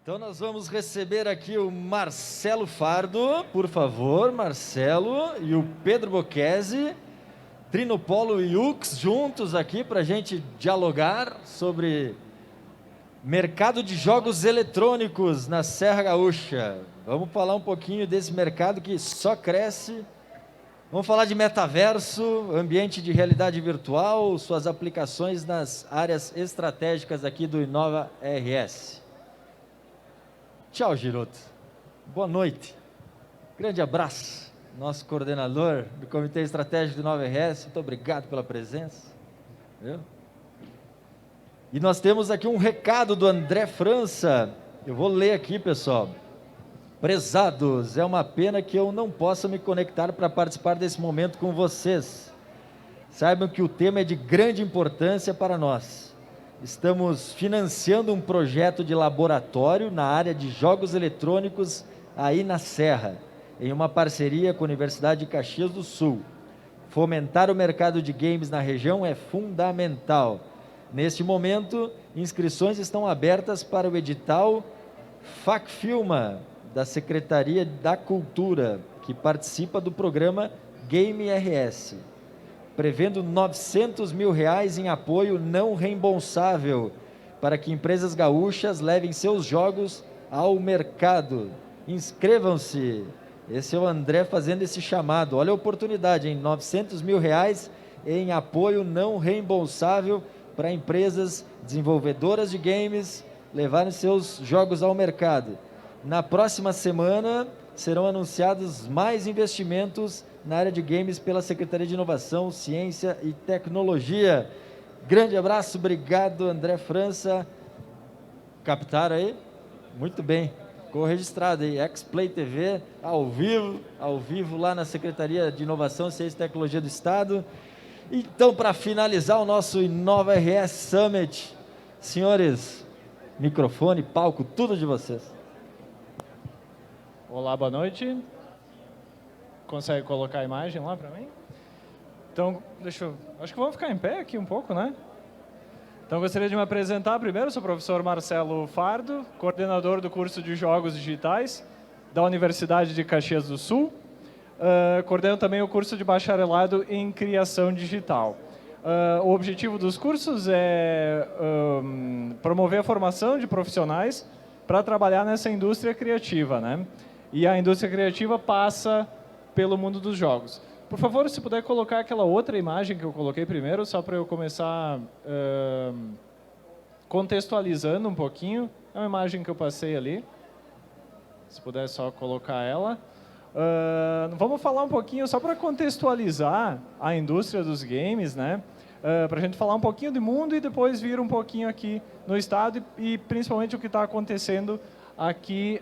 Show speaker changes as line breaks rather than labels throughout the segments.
Então nós vamos receber aqui o Marcelo Fardo, por favor, Marcelo, e o Pedro Bocchese, Trinopolo e Ux, juntos aqui para a gente dialogar sobre mercado de jogos eletrônicos na Serra Gaúcha. Vamos falar um pouquinho desse mercado que só cresce. Vamos falar de metaverso, ambiente de realidade virtual, suas aplicações nas áreas estratégicas aqui do Inova RS. Tchau, Giroto. Boa noite. Grande abraço. Nosso coordenador do Comitê Estratégico do Inova RS, muito obrigado pela presença. Viu? E nós temos aqui um recado do André França. Eu vou ler aqui, pessoal. Prezados, é uma pena que eu não possa me conectar para participar desse momento com vocês. Saibam que o tema é de grande importância para nós. Estamos financiando um projeto de laboratório na área de jogos eletrônicos aí na Serra, em uma parceria com a Universidade de Caxias do Sul. Fomentar o mercado de games na região é fundamental. Neste momento, inscrições estão abertas para o edital FACFilma, da Secretaria da Cultura, que participa do programa Game RS, prevendo R$ 900 mil em apoio não reembolsável para que empresas gaúchas levem seus jogos ao mercado. Inscrevam-se. Esse é o André fazendo esse chamado. Olha a oportunidade, hein? R$ 900 mil em apoio não reembolsável para empresas desenvolvedoras de games levarem seus jogos ao mercado. Na próxima semana serão anunciados mais investimentos na área de games pela Secretaria de Inovação, Ciência e Tecnologia. Grande abraço, obrigado, André França. Captaram aí? Muito bem. Ficou registrado aí, X-Play TV, ao vivo lá na Secretaria de Inovação, Ciência e Tecnologia do Estado. Então, para finalizar o nosso Inova RS Summit, senhores, microfone, palco, tudo de vocês.
Olá, boa noite. Consegue colocar a imagem lá para mim? Então, acho que vamos ficar em pé aqui um pouco, né? Então, gostaria de me apresentar primeiro. Sou o professor Marcelo Fardo, coordenador do curso de Jogos Digitais da Universidade de Caxias do Sul. Coordeno também o curso de bacharelado em Criação Digital. O objetivo dos cursos é promover a formação de profissionais para trabalhar nessa indústria criativa, né? E a indústria criativa passa pelo mundo dos jogos. Por favor, se puder colocar aquela outra imagem que eu coloquei primeiro, só para eu começar contextualizando um pouquinho. É uma imagem que eu passei ali. Se puder só colocar ela. Vamos falar um pouquinho, só para contextualizar a indústria dos games, né? Para a gente falar um pouquinho do mundo e depois vir um pouquinho aqui no estado e principalmente o que está acontecendo aqui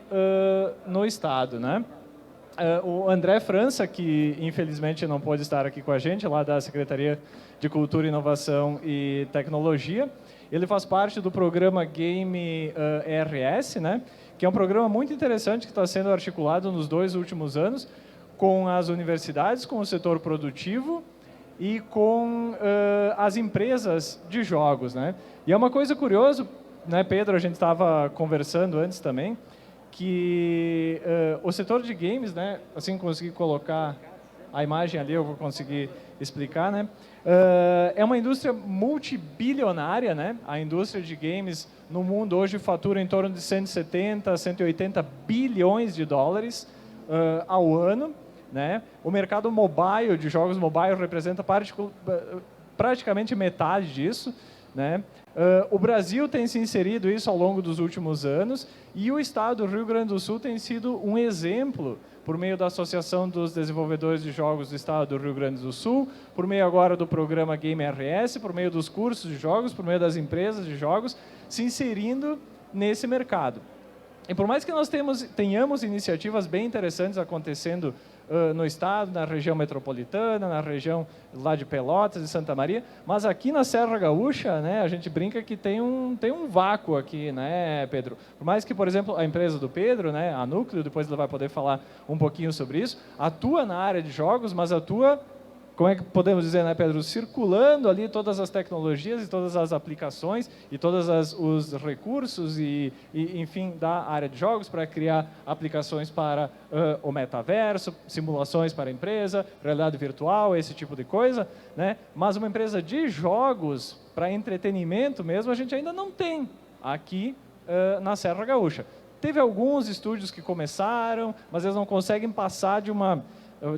no estado, né? O André França, que infelizmente não pôde estar aqui com a gente, lá da Secretaria de Cultura, Inovação e Tecnologia, ele faz parte do programa Game RS, né? Que é um programa muito interessante que está sendo articulado nos 2 últimos anos com as universidades, com o setor produtivo e com as empresas de jogos, né? E é uma coisa curiosa, né, Pedro, a gente estava conversando antes também, que o setor de games, né, assim que conseguir colocar a imagem ali, eu vou conseguir explicar, né? É uma indústria multibilionária, né? A indústria de games no mundo hoje fatura em torno de 170, 180 bilhões de dólares ao ano, né? O mercado mobile, de jogos mobile, representa praticamente metade disso, né? O Brasil tem se inserido isso ao longo dos últimos anos e o estado do Rio Grande do Sul tem sido um exemplo por meio da Associação dos Desenvolvedores de Jogos do Estado do Rio Grande do Sul, por meio agora do programa Game RS, por meio dos cursos de jogos, por meio das empresas de jogos, se inserindo nesse mercado. E por mais que nós tenhamos iniciativas bem interessantes acontecendo no estado, na região metropolitana, na região lá de Pelotas e Santa Maria, mas aqui na Serra Gaúcha, né, a gente brinca que tem um vácuo aqui, né, Pedro? Por mais que, por exemplo, a empresa do Pedro, né, a Núcleo, depois ele vai poder falar um pouquinho sobre isso, atua na área de jogos, mas atua como é que podemos dizer, né, Pedro? Circulando ali todas as tecnologias e todas as aplicações e todos os recursos enfim, da área de jogos para criar aplicações para o metaverso, simulações para a empresa, realidade virtual, esse tipo de coisa, né? Mas uma empresa de jogos para entretenimento mesmo, a gente ainda não tem aqui na Serra Gaúcha. Teve alguns estúdios que começaram, mas eles não conseguem passar de uma,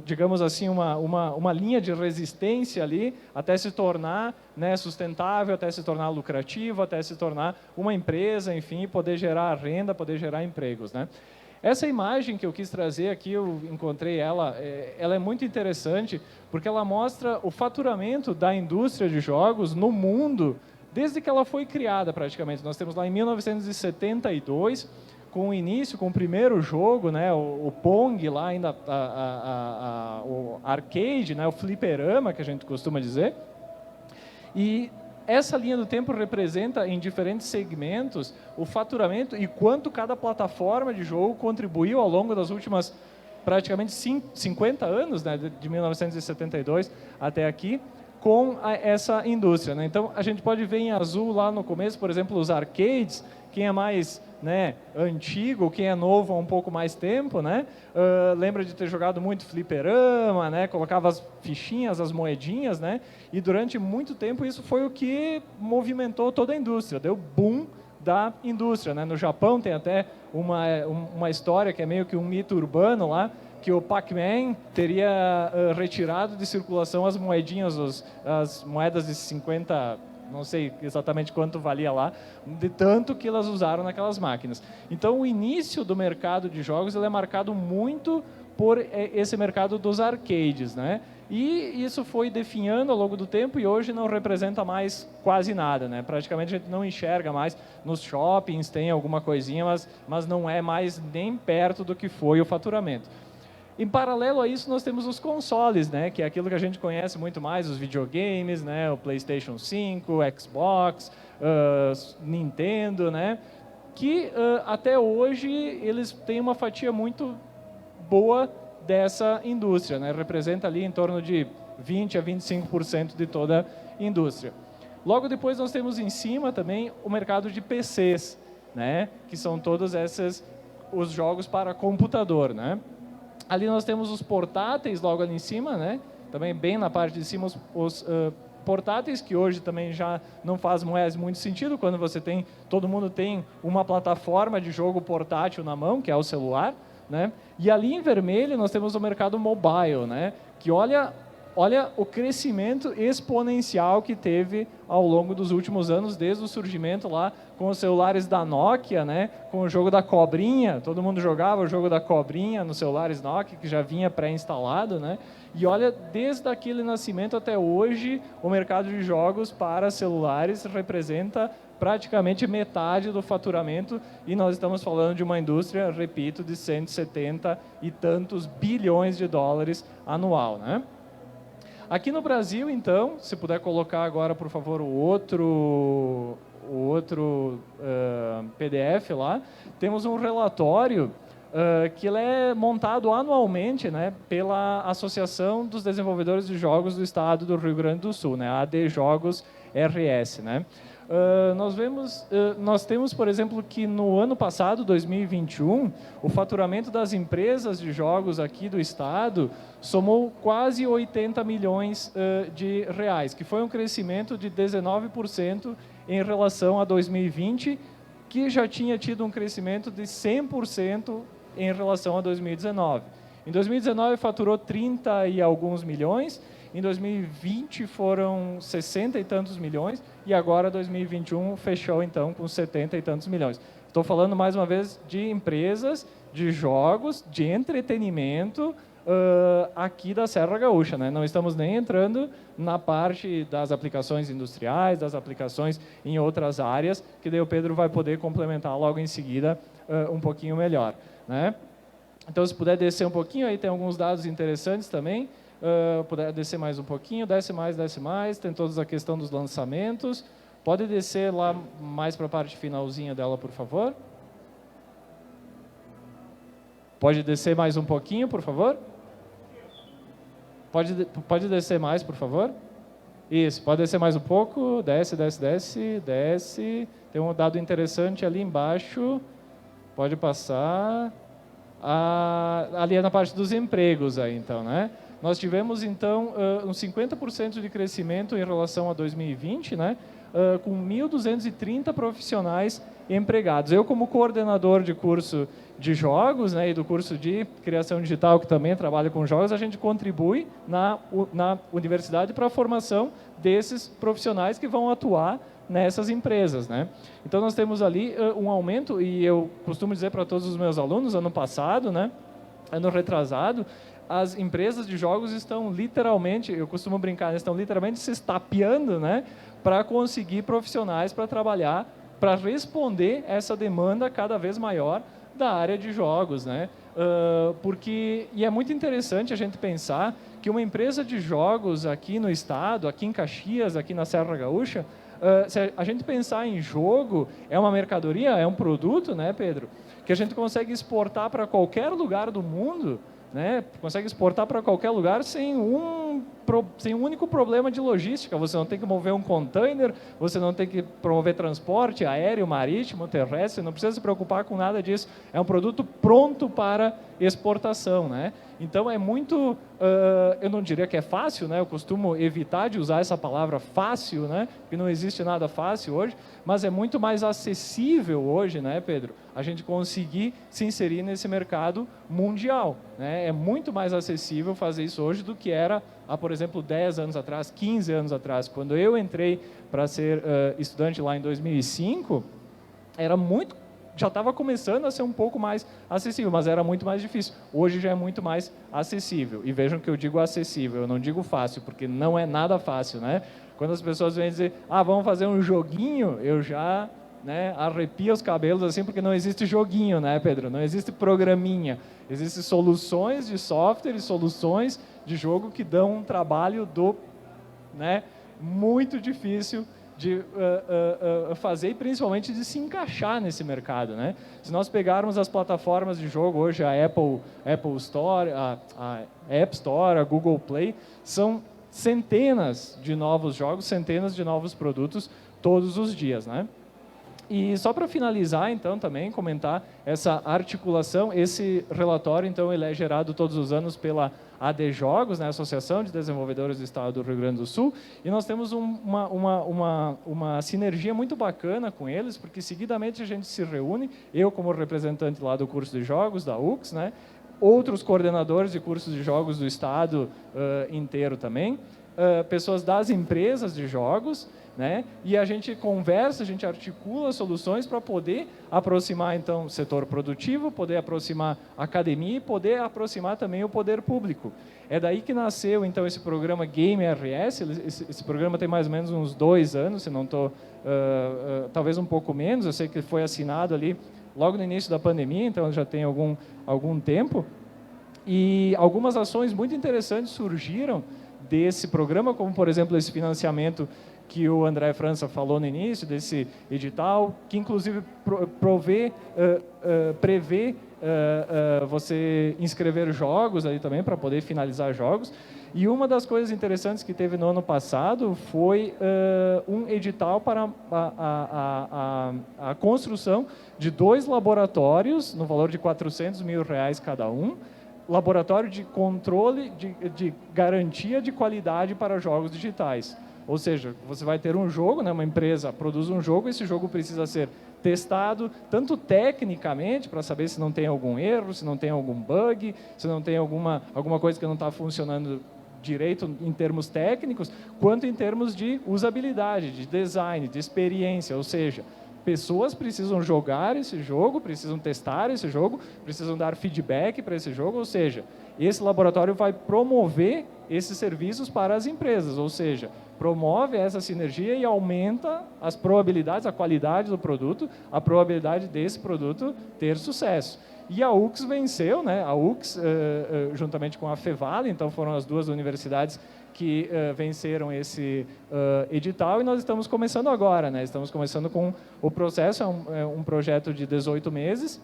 digamos assim, uma linha de resistência ali, até se tornar, né, sustentável, até se tornar lucrativo, até se tornar uma empresa, enfim, poder gerar renda, poder gerar empregos, né? Essa imagem que eu quis trazer aqui, eu encontrei ela é muito interessante, porque ela mostra o faturamento da indústria de jogos no mundo, desde que ela foi criada, praticamente. Nós temos lá em 1972, com o início, com o primeiro jogo, né, o Pong, lá ainda o arcade, né, o fliperama, que a gente costuma dizer. E essa linha do tempo representa, em diferentes segmentos, o faturamento e quanto cada plataforma de jogo contribuiu ao longo das últimas, praticamente 50 anos, né, de 1972 até aqui, com essa indústria, né? Então, a gente pode ver em azul lá no começo, por exemplo, os arcades, quem é mais, né, antigo, quem é novo há um pouco mais tempo, né, lembra de ter jogado muito fliperama, né, colocava as fichinhas, as moedinhas, né, e durante muito tempo isso foi o que movimentou toda a indústria, deu boom da indústria, né. No Japão tem até uma história que é meio que um mito urbano lá, que o Pac-Man teria retirado de circulação as moedinhas, as moedas de 50, não sei exatamente quanto valia lá, de tanto que elas usaram naquelas máquinas. Então, o início do mercado de jogos ele é marcado muito por esse mercado dos arcades, né? E isso foi definhando ao longo do tempo e hoje não representa mais quase nada, né? Praticamente a gente não enxerga mais nos shoppings, tem alguma coisinha, mas não é mais nem perto do que foi o faturamento. Em paralelo a isso, nós temos os consoles, né, que é aquilo que a gente conhece muito mais, os videogames, né, o PlayStation 5, Xbox, Nintendo, né, que até hoje eles têm uma fatia muito boa dessa indústria, né, representa ali em torno de 20 a 25% de toda a indústria. Logo depois nós temos em cima também o mercado de PCs, né, que são todos os jogos para computador, né. Ali nós temos os portáteis logo ali em cima, né? Também bem na parte de cima os portáteis, que hoje também já não faz mais muito sentido, quando todo mundo tem uma plataforma de jogo portátil na mão, que é o celular, né? E ali em vermelho nós temos o mercado mobile, né? Que olha o crescimento exponencial que teve ao longo dos últimos anos, desde o surgimento lá com os celulares da Nokia, né, com o jogo da cobrinha, todo mundo jogava o jogo da cobrinha nos celulares Nokia, que já vinha pré-instalado, né, e olha, desde aquele nascimento até hoje, o mercado de jogos para celulares representa praticamente metade do faturamento, e nós estamos falando de uma indústria, repito, de 170 e tantos bilhões de dólares anual, né? Aqui no Brasil, então, se puder colocar agora, por favor, o outro PDF lá, temos um relatório que ele é montado anualmente, né, pela Associação dos Desenvolvedores de Jogos do Estado do Rio Grande do Sul, né, a AD Jogos RS, né. Nós temos, por exemplo, que no ano passado, 2021, o faturamento das empresas de jogos aqui do estado somou quase 80 milhões de reais, que foi um crescimento de 19% em relação a 2020, que já tinha tido um crescimento de 100% em relação a 2019. Em 2019 faturou 30 e alguns milhões, em 2020 foram 60 e tantos milhões, e agora 2021 fechou então com 70 e tantos milhões. Estou falando mais uma vez de empresas, de jogos, de entretenimento aqui da Serra Gaúcha, né? Não estamos nem entrando na parte das aplicações industriais, das aplicações em outras áreas, que daí o Pedro vai poder complementar logo em seguida um pouquinho melhor, né? Então, se puder descer um pouquinho, aí tem alguns dados interessantes também. Puder descer mais um pouquinho, desce mais, tem toda a questão dos lançamentos. Pode descer lá mais para a parte finalzinha dela, por favor. Pode descer mais um pouquinho, por favor. Pode descer mais, por favor? Isso, pode descer mais um pouco. Desce, desce, desce, desce. Tem um dado interessante ali embaixo. Pode passar. Ali é na parte dos empregos, aí, então, né? Nós tivemos, então, uns 50% de crescimento em relação a 2020, né? Com 1.230 profissionais empregados. Eu, como coordenador de curso de jogos, né, e do curso de criação digital, que também trabalha com jogos, a gente contribui na universidade para a formação desses profissionais que vão atuar nessas empresas, né? Então, nós temos ali um aumento, e eu costumo dizer para todos os meus alunos, ano passado, né, ano retrasado, as empresas de jogos estão literalmente, eu costumo brincar, estão literalmente se estapeando, né, para conseguir profissionais para trabalhar, para responder essa demanda cada vez maior da área de jogos, né? E é muito interessante a gente pensar que uma empresa de jogos aqui no estado, aqui em Caxias, aqui na Serra Gaúcha, se a gente pensar em jogo, é uma mercadoria, é um produto, né, Pedro, que a gente consegue exportar para qualquer lugar do mundo, né? Consegue exportar para qualquer lugar sem um único problema de logística. Você não tem que mover um container, você não tem que promover transporte aéreo, marítimo, terrestre, não precisa se preocupar com nada disso. É um produto pronto para exportação, né? Então, é muito, eu não diria que é fácil, né? Eu costumo evitar de usar essa palavra fácil, né? Porque não existe nada fácil hoje, mas é muito mais acessível hoje, né, Pedro? A gente conseguir se inserir nesse mercado mundial, né? É muito mais acessível fazer isso hoje do que era há, por exemplo, 10 anos atrás, 15 anos atrás. Quando eu entrei para ser estudante lá em 2005, já estava começando a ser um pouco mais acessível, mas era muito mais difícil. Hoje já é muito mais acessível. E vejam que eu digo acessível, eu não digo fácil, porque não é nada fácil, né? Quando as pessoas vêm dizer, vamos fazer um joguinho, eu já, né, arrepio os cabelos assim, porque não existe joguinho, né, Pedro? Não existe programinha. Existem soluções de software e soluções de jogo que dão um trabalho né, muito difícil de fazer e principalmente de se encaixar nesse mercado, né? Se nós pegarmos as plataformas de jogo hoje, a Apple Store, a App Store, a Google Play, são centenas de novos jogos, centenas de novos produtos todos os dias, né? E só para finalizar, então, também comentar essa articulação, esse relatório, então, ele é gerado todos os anos pela AD Jogos, né, Associação de Desenvolvedores do Estado do Rio Grande do Sul, e nós temos uma sinergia muito bacana com eles, porque seguidamente a gente se reúne, eu como representante lá do curso de jogos, da UX, né, outros coordenadores de cursos de jogos do Estado inteiro também, pessoas das empresas de jogos, né? E a gente conversa, a gente articula soluções para poder aproximar, então, o setor produtivo, poder aproximar a academia e poder aproximar também o poder público. É daí que nasceu, então, esse programa Game RS. Esse programa tem mais ou menos uns 2 anos, se não estou, talvez um pouco menos. Eu sei que foi assinado ali logo no início da pandemia, então já tem algum tempo. E algumas ações muito interessantes surgiram desse programa, como, por exemplo, esse financiamento que o André França falou no início, desse edital, que inclusive prevê você inscrever jogos ali também, para poder finalizar jogos. E uma das coisas interessantes que teve no ano passado foi um edital para a construção de 2 laboratórios, no valor de R$400 mil cada um, laboratório de controle, de garantia de qualidade para jogos digitais. Ou seja, você vai ter um jogo, né, uma empresa produz um jogo, esse jogo precisa ser testado, tanto tecnicamente, para saber se não tem algum erro, se não tem algum bug, se não tem alguma coisa que não está funcionando direito em termos técnicos, quanto em termos de usabilidade, de design, de experiência. Ou seja, pessoas precisam jogar esse jogo, precisam testar esse jogo, precisam dar feedback para esse jogo, ou seja, esse laboratório vai promover esses serviços para as empresas, ou seja, promove essa sinergia e aumenta as probabilidades, a qualidade do produto, a probabilidade desse produto ter sucesso. E a UX venceu, né? A UX, juntamente com a Fevale, então foram as 2 universidades que venceram esse edital, e nós estamos começando agora, né? Estamos começando com o processo, é um projeto de 18 meses,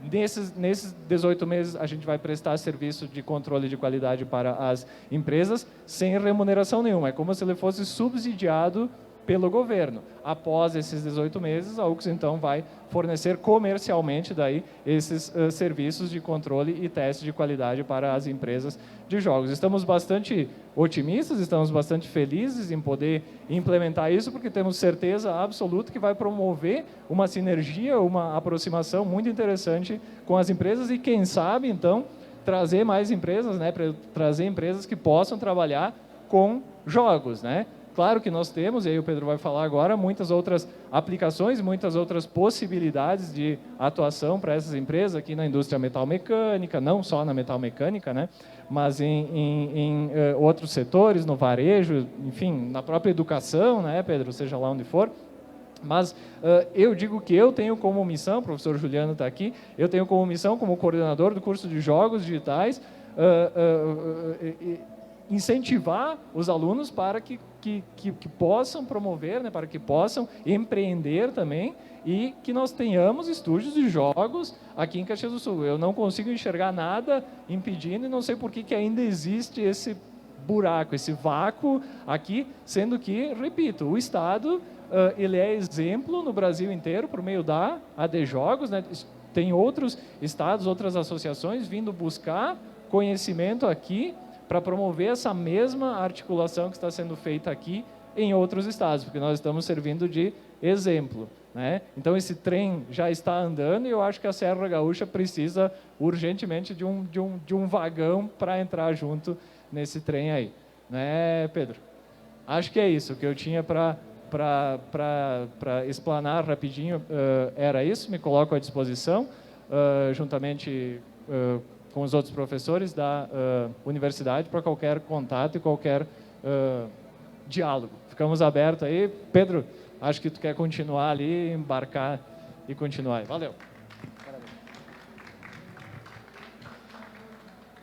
Nesses 18 meses, a gente vai prestar serviço de controle de qualidade para as empresas sem remuneração nenhuma. É como se ele fosse subsidiado pelo governo. Após esses 18 meses, a UX, então, vai fornecer comercialmente daí esses serviços de controle e teste de qualidade para as empresas de jogos. Estamos bastante otimistas, estamos bastante felizes em poder implementar isso, porque temos certeza absoluta que vai promover uma sinergia, uma aproximação muito interessante com as empresas e, quem sabe, então, trazer mais empresas, né, trazer empresas que possam trabalhar com jogos, né? Claro que nós temos, e aí o Pedro vai falar agora, muitas outras aplicações, muitas outras possibilidades de atuação para essas empresas aqui na indústria metalmecânica, não só na metalmecânica, né, mas em outros setores, no varejo, enfim, na própria educação, né, Pedro, seja lá onde for. Mas eu digo que eu tenho como missão, o professor Juliano está aqui, eu tenho como missão, como coordenador do curso de Jogos Digitais, incentivar os alunos para que possam promover, né, para que possam empreender também e que nós tenhamos estúdios de jogos aqui em Caxias do Sul. Eu não consigo enxergar nada impedindo e não sei por que ainda existe esse buraco, esse vácuo aqui, sendo que, repito, o Estado ele é exemplo no Brasil inteiro por meio da AD Jogos, né? Tem outros estados, outras associações vindo buscar conhecimento aqui para promover essa mesma articulação que está sendo feita aqui em outros estados, porque nós estamos servindo de exemplo, né? Então, esse trem já está andando e eu acho que a Serra Gaúcha precisa urgentemente de um vagão para entrar junto nesse trem aí, né, Pedro? Acho que é isso que eu tinha para explanar rapidinho. Era isso, me coloco à disposição, juntamente com os outros professores da universidade, para qualquer contato e qualquer diálogo. Ficamos abertos aí. Pedro, acho que tu quer continuar ali, embarcar e continuar aí. Valeu.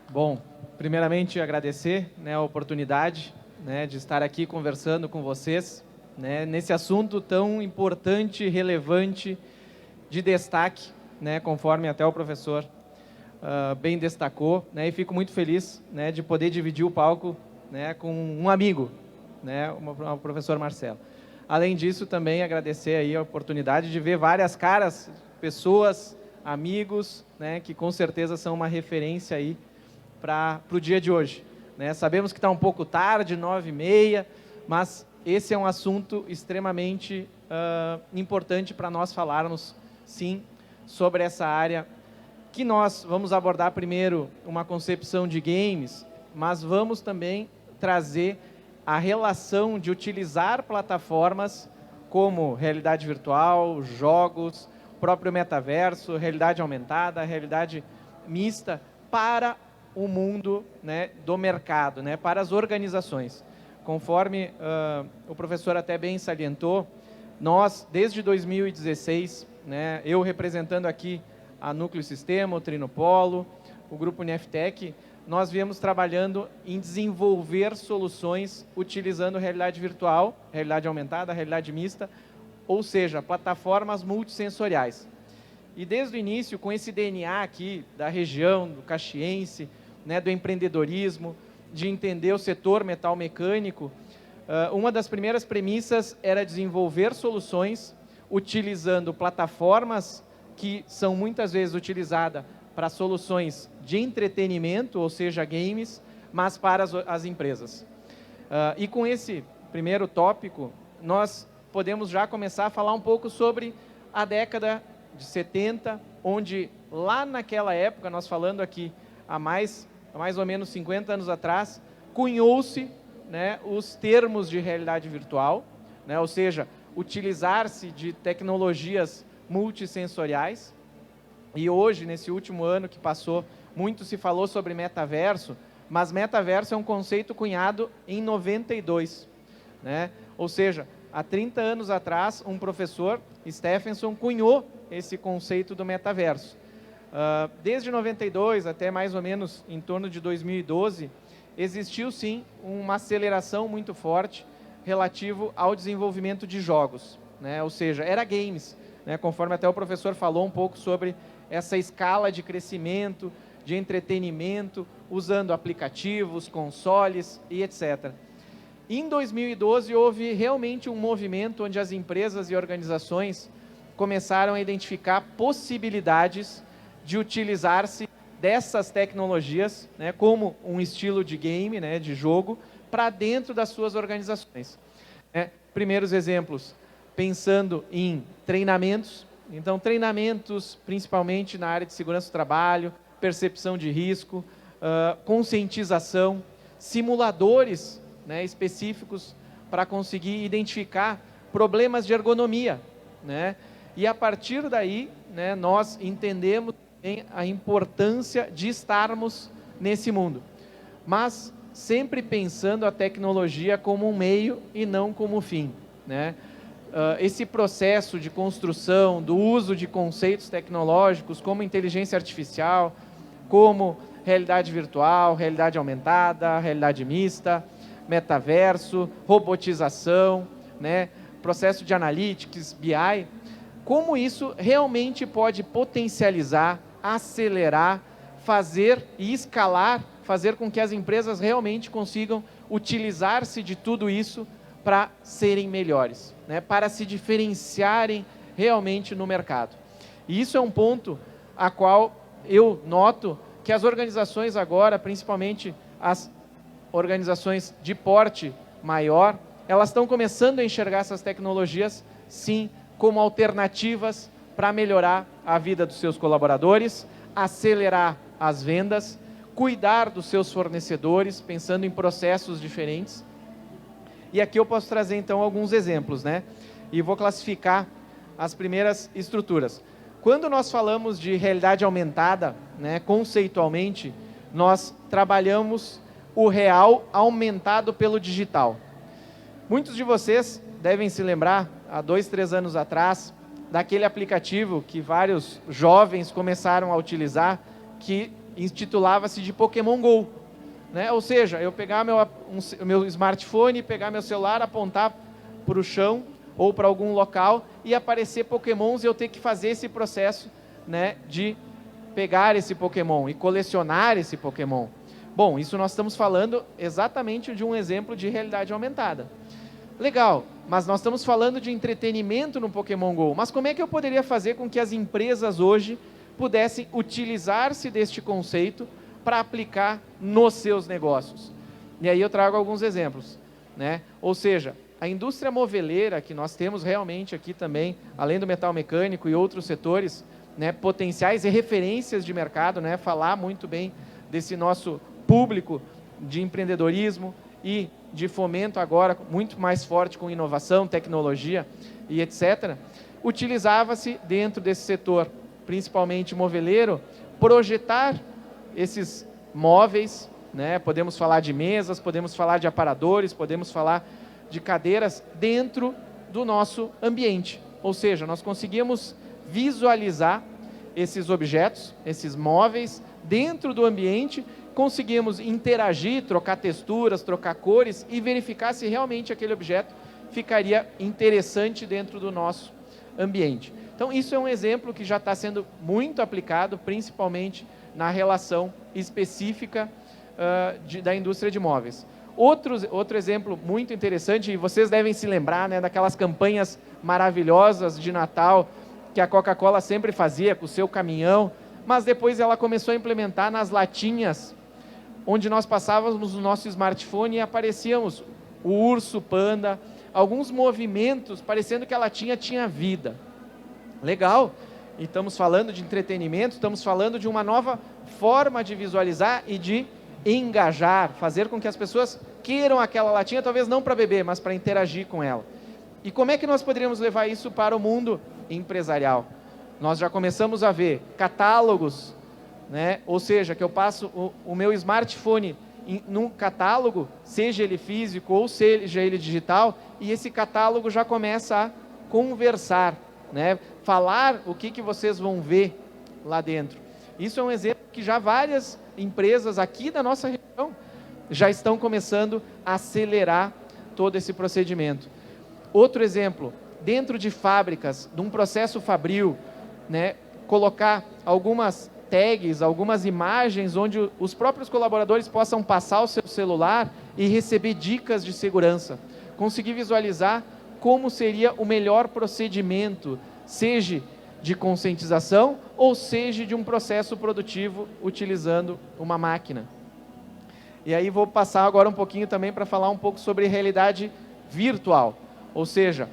Bom, primeiramente agradecer, né, a oportunidade, né, de estar aqui conversando com vocês, né, nesse assunto tão importante, relevante, de destaque, né, conforme até o professor bem destacou, né, e fico muito feliz, né, de poder dividir o palco, né, com um amigo, né, o professor Marcelo. Além disso, também agradecer aí a oportunidade de ver várias caras, pessoas, amigos, né, que com certeza são uma referência aí para o dia de hoje, né. Sabemos que está um pouco tarde, 9h30, mas esse é um assunto extremamente importante para nós falarmos, sim, sobre essa área que nós vamos abordar primeiro uma concepção de games, mas vamos também trazer a relação de utilizar plataformas como realidade virtual, jogos, próprio metaverso, realidade aumentada, realidade mista para o mundo, né, do mercado, né, para as organizações. Conforme o professor até bem salientou, nós, desde 2016, né, eu representando aqui a Núcleo Sistema, o Trinopolo, o Grupo Uniftec, nós viemos trabalhando em desenvolver soluções utilizando realidade virtual, realidade aumentada, realidade mista, ou seja, plataformas multissensoriais. E desde o início, com esse DNA aqui da região, do caxiense, né, do empreendedorismo, de entender o setor metalmecânico, uma das primeiras premissas era desenvolver soluções utilizando plataformas que são muitas vezes utilizadas para soluções de entretenimento, ou seja, games, mas para as empresas. E com esse primeiro tópico, nós podemos já começar a falar um pouco sobre a década de 70, onde lá naquela época, nós falando aqui há mais ou menos 50 anos atrás, cunhou-se, né, os termos de realidade virtual, né, ou seja, utilizar-se de tecnologias multissensoriais. E hoje, nesse último ano que passou, muito se falou sobre metaverso, mas metaverso é um conceito cunhado em 92, né? Ou seja, há 30 anos atrás, um professor, Stephenson, cunhou esse conceito do metaverso. Desde 92 até mais ou menos em torno de 2012, existiu sim uma aceleração muito forte relativo ao desenvolvimento de jogos, né? Ou seja, era games. né, conforme até o professor falou um pouco sobre essa escala de crescimento, de entretenimento, usando aplicativos, consoles e etc. Em 2012, houve realmente um movimento onde as empresas e organizações começaram a identificar possibilidades de utilizar-se dessas tecnologias, né, como um estilo de game, né, de jogo, para dentro das suas organizações. Primeiros exemplos, pensando em treinamentos. Então, treinamentos principalmente na área de segurança do trabalho, percepção de risco, conscientização, simuladores, né, específicos para conseguir identificar problemas de ergonomia, né? E a partir daí, né, nós entendemos bem a importância de estarmos nesse mundo, mas sempre pensando a tecnologia como um meio e não como um fim, né? Esse processo de construção, do uso de conceitos tecnológicos como inteligência artificial, como realidade virtual, realidade aumentada, realidade mista, metaverso, robotização, né, processo de analytics, BI, como isso realmente pode potencializar, acelerar, fazer e escalar, fazer com que as empresas realmente consigam utilizar-se de tudo isso para serem melhores, né, para se diferenciarem realmente no mercado. E isso é um ponto a qual eu noto que as organizações agora, principalmente as organizações de porte maior, elas estão começando a enxergar essas tecnologias, sim, como alternativas para melhorar a vida dos seus colaboradores, acelerar as vendas, cuidar dos seus fornecedores, pensando em processos diferentes. E aqui eu posso trazer, então, alguns exemplos, né? E vou classificar as primeiras estruturas. Quando nós falamos de realidade aumentada, né, conceitualmente, nós trabalhamos o real aumentado pelo digital. Muitos de vocês devem se lembrar, há 2, 3 anos atrás, daquele aplicativo que vários jovens começaram a utilizar, que intitulava-se de Pokémon GO. Né? Ou seja, eu pegar meu smartphone, pegar meu celular, apontar para o chão ou para algum local e aparecer Pokémons e eu ter que fazer esse processo, né, de pegar esse Pokémon e colecionar esse Pokémon. Bom, isso nós estamos falando exatamente de um exemplo de realidade aumentada. Legal, mas nós estamos falando de entretenimento no Pokémon GO. Mas como é que eu poderia fazer com que as empresas hoje pudessem utilizar-se deste conceito para aplicar nos seus negócios? E aí eu trago alguns exemplos, né? Ou seja, a indústria moveleira que nós temos realmente aqui também, além do metal mecânico e outros setores, né, potenciais e referências de mercado, né, falar muito bem desse nosso público de empreendedorismo e de fomento agora muito mais forte com inovação, tecnologia e etc., utilizava-se dentro desse setor, principalmente moveleiro, projetar esses móveis, né? Podemos falar de mesas, podemos falar de aparadores, podemos falar de cadeiras dentro do nosso ambiente. Ou seja, nós conseguimos visualizar esses objetos, esses móveis dentro do ambiente, conseguimos interagir, trocar texturas, trocar cores e verificar se realmente aquele objeto ficaria interessante dentro do nosso ambiente. Então, isso é um exemplo que já está sendo muito aplicado, principalmente na relação específica da indústria de móveis. Outro exemplo muito interessante, e vocês devem se lembrar, né, daquelas campanhas maravilhosas de Natal que a Coca-Cola sempre fazia com o seu caminhão, mas depois ela começou a implementar nas latinhas, onde nós passávamos o nosso smartphone e aparecíamos o urso panda, alguns movimentos parecendo que a latinha tinha vida. Legal, e estamos falando de entretenimento, estamos falando de uma nova forma de visualizar e de engajar, fazer com que as pessoas queiram aquela latinha, talvez não para beber, mas para interagir com ela. E como é que nós poderíamos levar isso para o mundo empresarial? Nós já começamos a ver catálogos, né? Ou seja, que eu passo o meu smartphone num catálogo, seja ele físico ou seja ele digital, e esse catálogo já começa a conversar, né? Falar o que vocês vão ver lá dentro. Isso é um exemplo que já várias empresas aqui da nossa região já estão começando a acelerar todo esse procedimento. Outro exemplo, dentro de fábricas, de um processo fabril, né, colocar algumas tags, algumas imagens onde os próprios colaboradores possam passar o seu celular e receber dicas de segurança. Conseguir visualizar como seria o melhor procedimento, seja de conscientização ou seja de um processo produtivo utilizando uma máquina. E aí vou passar agora um pouquinho também para falar um pouco sobre realidade virtual, ou seja,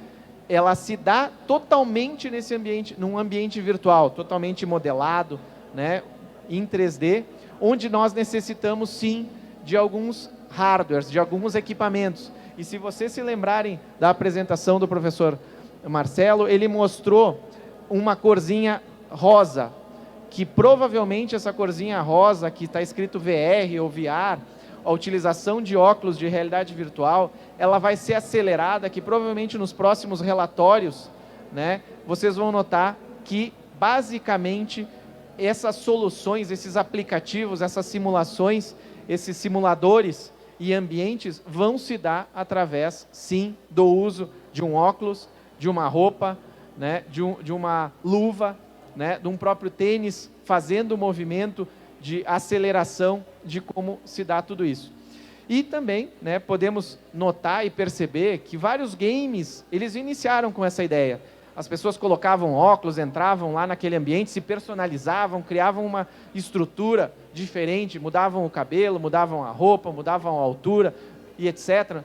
ela se dá totalmente nesse ambiente, num ambiente virtual, totalmente modelado, né, em 3D, onde nós necessitamos sim de alguns hardwares, de alguns equipamentos. E se vocês se lembrarem da apresentação do professor Marcelo, ele mostrou uma corzinha rosa, que provavelmente essa corzinha rosa, que está escrito VR ou VR, a utilização de óculos de realidade virtual, ela vai ser acelerada, que provavelmente nos próximos relatórios, né, vocês vão notar que basicamente essas soluções, esses aplicativos, essas simulações, esses simuladores e ambientes vão se dar através, sim, do uso de um óculos, de uma roupa, né, de uma luva, né, de um próprio tênis, fazendo o movimento de aceleração de como se dá tudo isso. E também, né, podemos notar e perceber que vários games, eles iniciaram com essa ideia. As pessoas colocavam óculos, entravam lá naquele ambiente, se personalizavam, criavam uma estrutura diferente, mudavam o cabelo, mudavam a roupa, mudavam a altura e etc.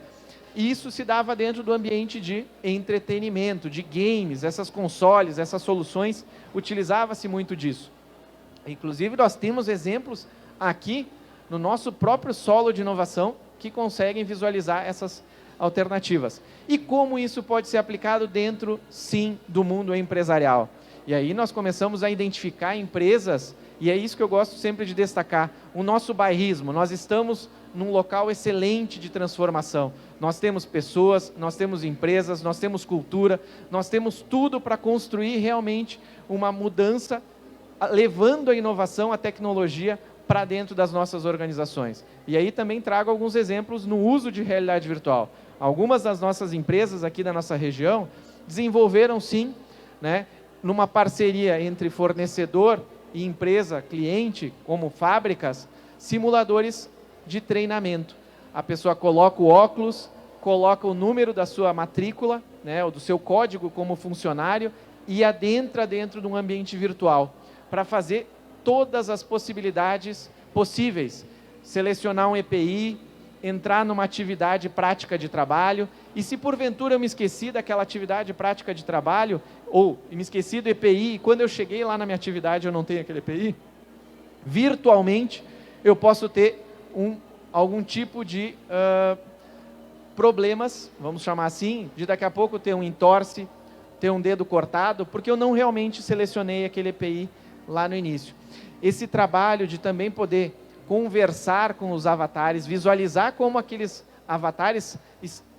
E isso se dava dentro do ambiente de entretenimento, de games, essas consoles, essas soluções, utilizava-se muito disso. Inclusive, nós temos exemplos aqui no nosso próprio solo de inovação que conseguem visualizar essas alternativas. E como isso pode ser aplicado dentro, sim, do mundo empresarial. E aí nós começamos a identificar empresas, e é isso que eu gosto sempre de destacar, o nosso bairrismo. Nós estamos num local excelente de transformação. Nós temos pessoas, nós temos empresas, nós temos cultura, nós temos tudo para construir realmente uma mudança, levando a inovação, a tecnologia para dentro das nossas organizações. E aí também trago alguns exemplos no uso de realidade virtual. Algumas das nossas empresas aqui da nossa região desenvolveram sim, né, numa parceria entre fornecedor e empresa, cliente, como fábricas, simuladores de treinamento. A pessoa coloca o óculos, coloca o número da sua matrícula, né, ou do seu código como funcionário e adentra dentro de um ambiente virtual para fazer todas as possibilidades possíveis. Selecionar um EPI, entrar numa atividade prática de trabalho, e se porventura eu me esqueci daquela atividade prática de trabalho, ou me esqueci do EPI, e quando eu cheguei lá na minha atividade eu não tenho aquele EPI, virtualmente eu posso ter algum tipo de problemas, vamos chamar assim, de daqui a pouco ter um entorse, ter um dedo cortado, porque eu não realmente selecionei aquele EPI lá no início. Esse trabalho de também poder conversar com os avatares, visualizar como aqueles avatares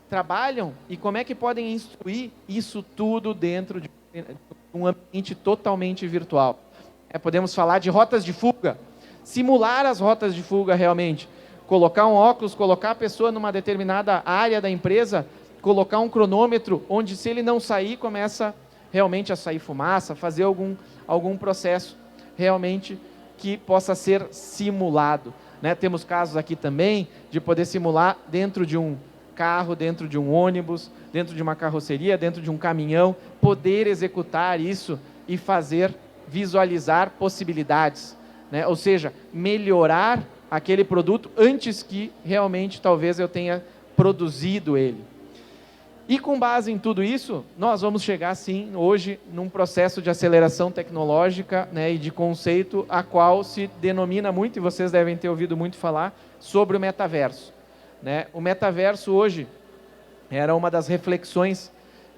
trabalham e como é que podem instruir isso tudo dentro de um ambiente totalmente virtual. Podemos falar de rotas de fuga, simular as rotas de fuga realmente, colocar um óculos, colocar a pessoa numa determinada área da empresa, colocar um cronômetro, onde se ele não sair, começa realmente a sair fumaça, fazer algum processo realmente que possa ser simulado, né? Temos casos aqui também de poder simular dentro de um carro, dentro de um ônibus, dentro de uma carroceria, dentro de um caminhão, poder executar isso e fazer visualizar possibilidades, né? Ou seja, melhorar aquele produto antes que realmente talvez eu tenha produzido ele. E com base em tudo isso, nós vamos chegar sim hoje num processo de aceleração tecnológica, né, e de conceito, a qual se denomina muito, e vocês devem ter ouvido muito falar, sobre o metaverso, né? O metaverso hoje era uma das reflexões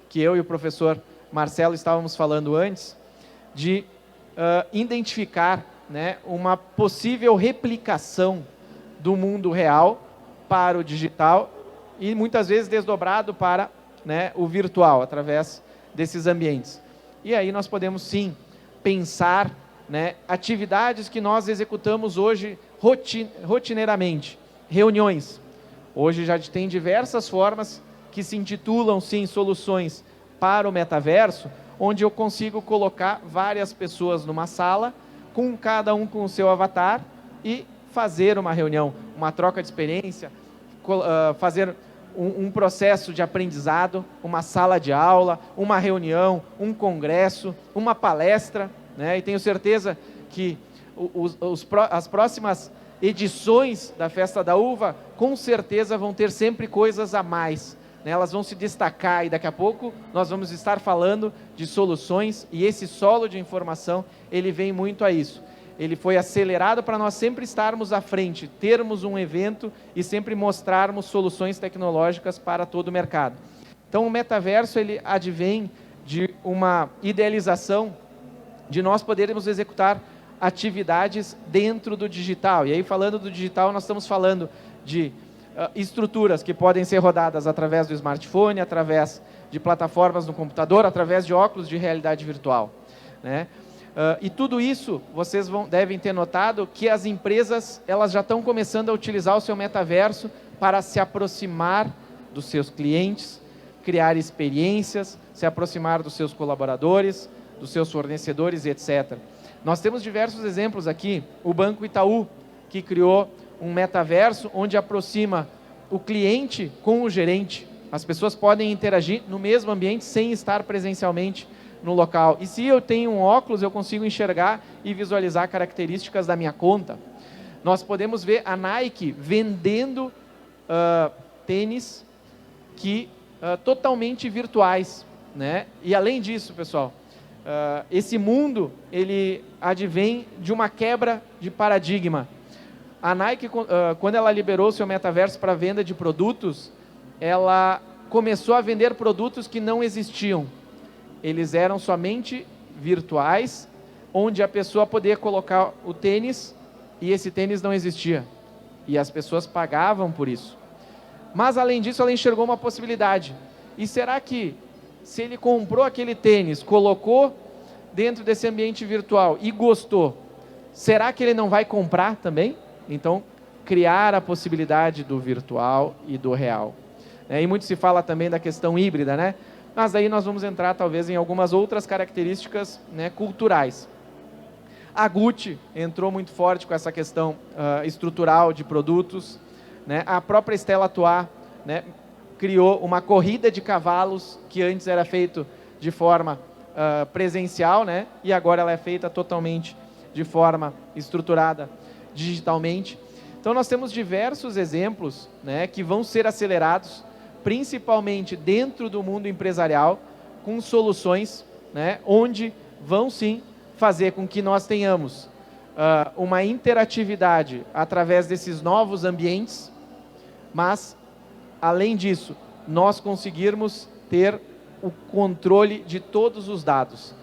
que eu e o professor Marcelo estávamos falando antes, de identificar, né, uma possível replicação do mundo real para o digital e muitas vezes desdobrado para, né, o virtual, através desses ambientes. E aí nós podemos sim pensar, né, atividades que nós executamos hoje rotineiramente, reuniões. Hoje já tem diversas formas que se intitulam sim soluções para o metaverso, onde eu consigo colocar várias pessoas numa sala, com cada um com o seu avatar, e fazer uma reunião, uma troca de experiência, fazer um processo de aprendizado, uma sala de aula, uma reunião, um congresso, uma palestra, né? E tenho certeza que as próximas edições da Festa da Uva, com certeza vão ter sempre coisas a mais, né? Elas vão se destacar e daqui a pouco nós vamos estar falando de soluções, e esse solo de informação, ele vem muito a isso. Ele foi acelerado para nós sempre estarmos à frente, termos um evento e sempre mostrarmos soluções tecnológicas para todo o mercado. Então o metaverso, ele advém de uma idealização de nós podermos executar atividades dentro do digital. E aí, falando do digital, nós estamos falando de estruturas que podem ser rodadas através do smartphone, através de plataformas no computador, através de óculos de realidade virtual, né? E tudo isso, vocês devem ter notado que as empresas, elas já estão começando a utilizar o seu metaverso para se aproximar dos seus clientes, criar experiências, se aproximar dos seus colaboradores, dos seus fornecedores, etc. Nós temos diversos exemplos aqui. O Banco Itaú, que criou um metaverso onde aproxima o cliente com o gerente. As pessoas podem interagir no mesmo ambiente sem estar presencialmente no local. E se eu tenho um óculos, eu consigo enxergar e visualizar características da minha conta. Nós podemos ver a Nike vendendo tênis totalmente virtuais, né? E além disso, pessoal, esse mundo, ele advém de uma quebra de paradigma. A Nike, quando ela liberou seu metaverso para venda de produtos, ela começou a vender produtos que não existiam. Eles eram somente virtuais, onde a pessoa poderia colocar o tênis e esse tênis não existia. E as pessoas pagavam por isso. Mas, além disso, ela enxergou uma possibilidade. E será que, se ele comprou aquele tênis, colocou dentro desse ambiente virtual e gostou, será que ele não vai comprar também? Então, criar a possibilidade do virtual e do real. E muito se fala também da questão híbrida, né? Mas aí nós vamos entrar talvez em algumas outras características, né, culturais. A Gucci entrou muito forte com essa questão estrutural de produtos, né? A própria Stella Artois, né, criou uma corrida de cavalos que antes era feito de forma presencial, né, e agora ela é feita totalmente de forma estruturada digitalmente. Então nós temos diversos exemplos, né, que vão ser acelerados, principalmente dentro do mundo empresarial, com soluções, né, onde vão sim fazer com que nós tenhamos uma interatividade através desses novos ambientes, mas, além disso, nós conseguirmos ter o controle de todos os dados.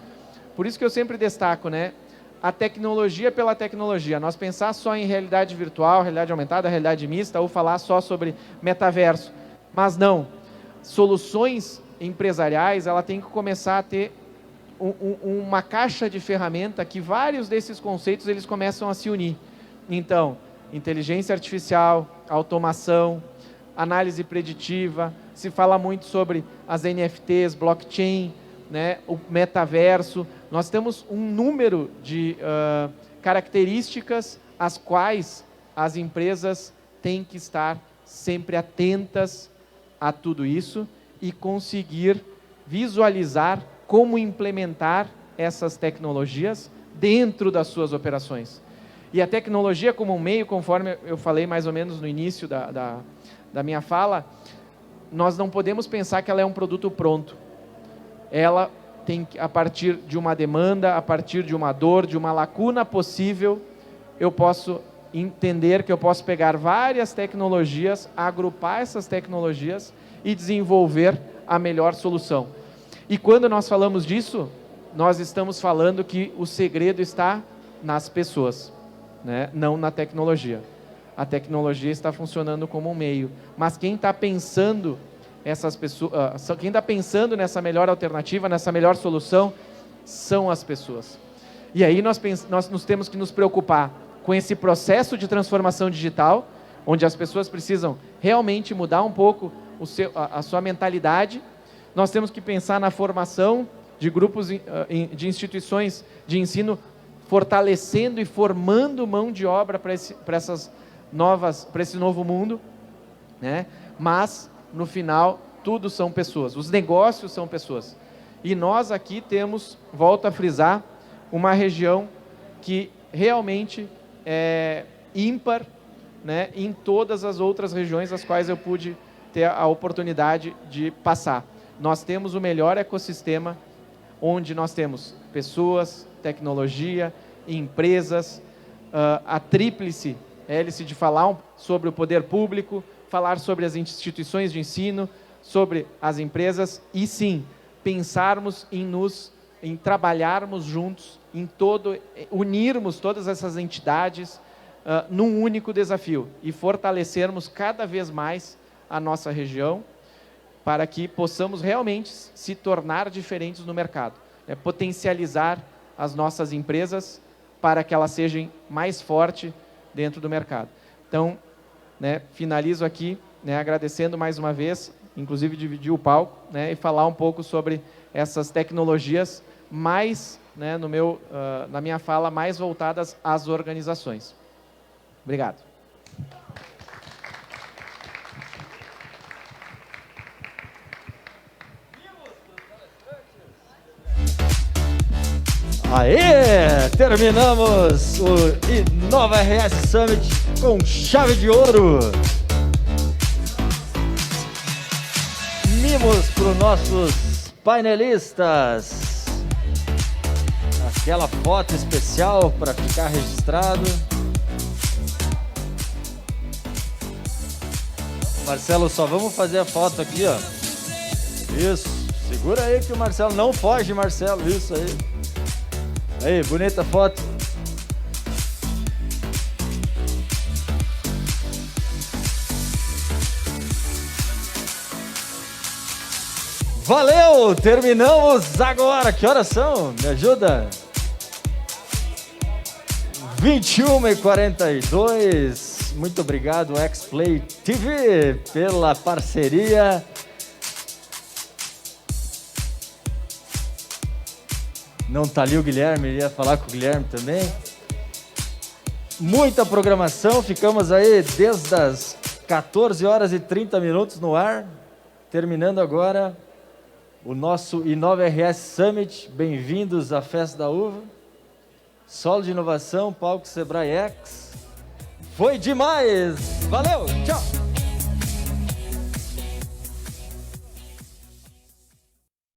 Por isso que eu sempre destaco, né, a tecnologia pela tecnologia. Nós pensar só em realidade virtual, realidade aumentada, realidade mista, ou falar só sobre metaverso. Mas não, soluções empresariais, ela tem que começar a ter uma caixa de ferramenta que vários desses conceitos eles começam a se unir. Então, inteligência artificial, automação, análise preditiva, se fala muito sobre as NFTs, blockchain, né, o metaverso. Nós temos um número de características às quais as empresas têm que estar sempre atentas a tudo isso e conseguir visualizar como implementar essas tecnologias dentro das suas operações. E a tecnologia como um meio, conforme eu falei mais ou menos no início da minha fala, nós não podemos pensar que ela é um produto pronto. Ela tem, a partir de uma demanda, a partir de uma dor, de uma lacuna possível, eu posso entender que eu posso pegar várias tecnologias, agrupar essas tecnologias e desenvolver a melhor solução. E quando nós falamos disso, nós estamos falando que o segredo está nas pessoas, né? Não na tecnologia. A tecnologia está funcionando como um meio, mas quem está pensando essas pessoas, quem está pensando nessa melhor alternativa, nessa melhor solução, são as pessoas. E aí nós nos temos que nos preocupar com esse processo de transformação digital, onde as pessoas precisam realmente mudar um pouco a sua mentalidade, Nós temos que pensar na formação de grupos de instituições de ensino, fortalecendo e formando mão de obra para esse novo mundo, né? Mas, no final, tudo são pessoas. Os negócios são pessoas. E nós aqui temos, volto a frisar, uma região que realmente é ímpar, né, em todas as outras regiões as quais eu pude ter a oportunidade de passar. Nós temos o melhor ecossistema, onde nós temos pessoas, tecnologia, empresas, a tríplice hélice de falar sobre o poder público, falar sobre as instituições de ensino, sobre as empresas e sim, pensarmos em trabalharmos juntos, unirmos todas essas entidades num único desafio e fortalecermos cada vez mais a nossa região para que possamos realmente se tornar diferentes no mercado, né? Potencializar as nossas empresas para que elas sejam mais fortes dentro do mercado. Então, né, finalizo aqui, né, agradecendo mais uma vez, inclusive dividir o palco, né, e falar um pouco sobre essas tecnologias mais, né, na minha fala, mais voltadas às organizações. Obrigado.
Aê! Terminamos o Inova RS Summit com chave de ouro. Mimos para os nossos painelistas. Aquela foto especial para ficar registrado. Marcelo, só vamos fazer a foto aqui, ó. Isso. Segura aí que o Marcelo não foge, Marcelo. Isso aí. Aí, bonita foto. Valeu! Terminamos agora. Que horas são? Me ajuda? 21h42. Muito obrigado, X-Play TV, pela parceria. Não tá ali o Guilherme, ia falar com o Guilherme também. Muita programação, ficamos aí desde as 14h30 no ar. Terminando agora o nosso Inova RS Summit. Bem-vindos à Festa da Uva. Solo de inovação, palco Sebrae X. Foi demais! Valeu, tchau!